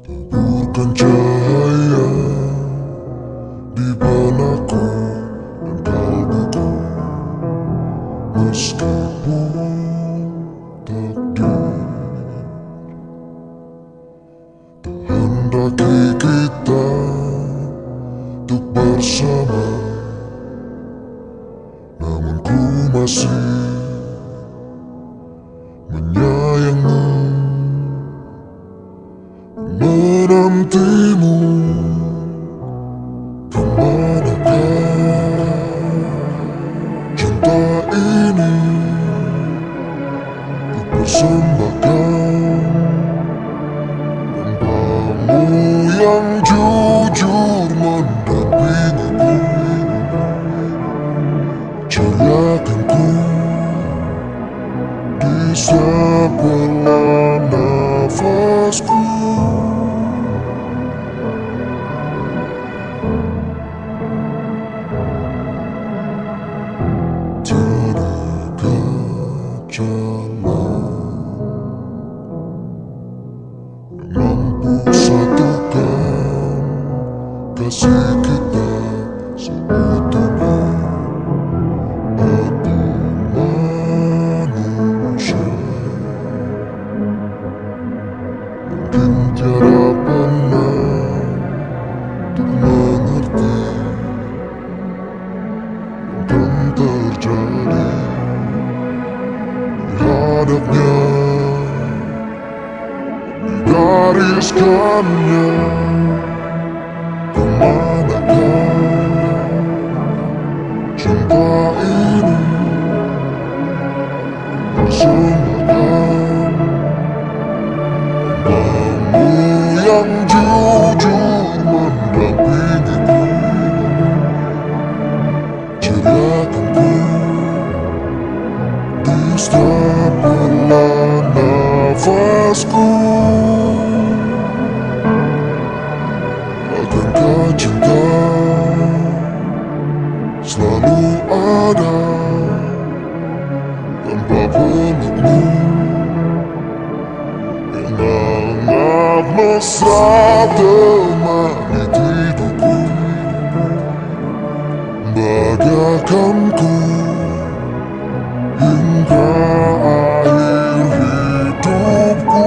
Taburkan cahaya di benakku dan kalbuku. Meskipun takdir terhadap-Nya kita untuk bersama, namun ku masih menyayangmu, menantimu. Kemanakah cinta ini? Kupersembahkan tanpamu yang jujur mendampingiku. Ceriakanku di sebelah nafasku. Tiada jalan, mampu satukan kasih kita seutuhnya. Aku manusia, mungkin tiada pernah untuk mengerti dan terjadi terhadap-Nya, gariskan-Nya. Kemanakah cinta ini? Kupersembahkan tanpamu yang jujur mendampingiku. Ceriakanku di sebelah nafasku. Akankah cinta selalu ada tanpa benakku, yang hangat mesra temani hidupku, bagaikanku hingga akhir hidupku.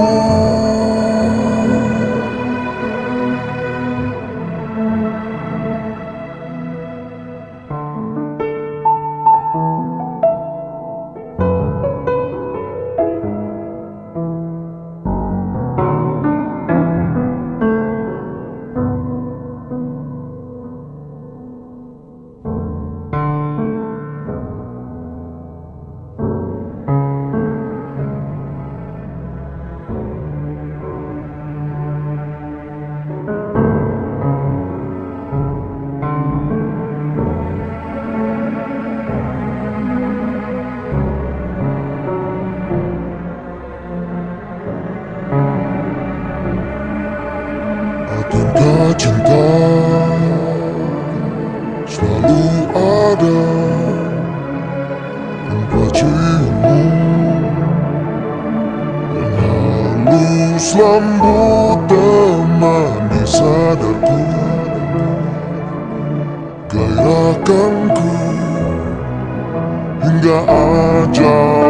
Akankah cinta selalu ada tanpa ciummu, yang halus lembut temani sadarku, gayakanku hingga ajar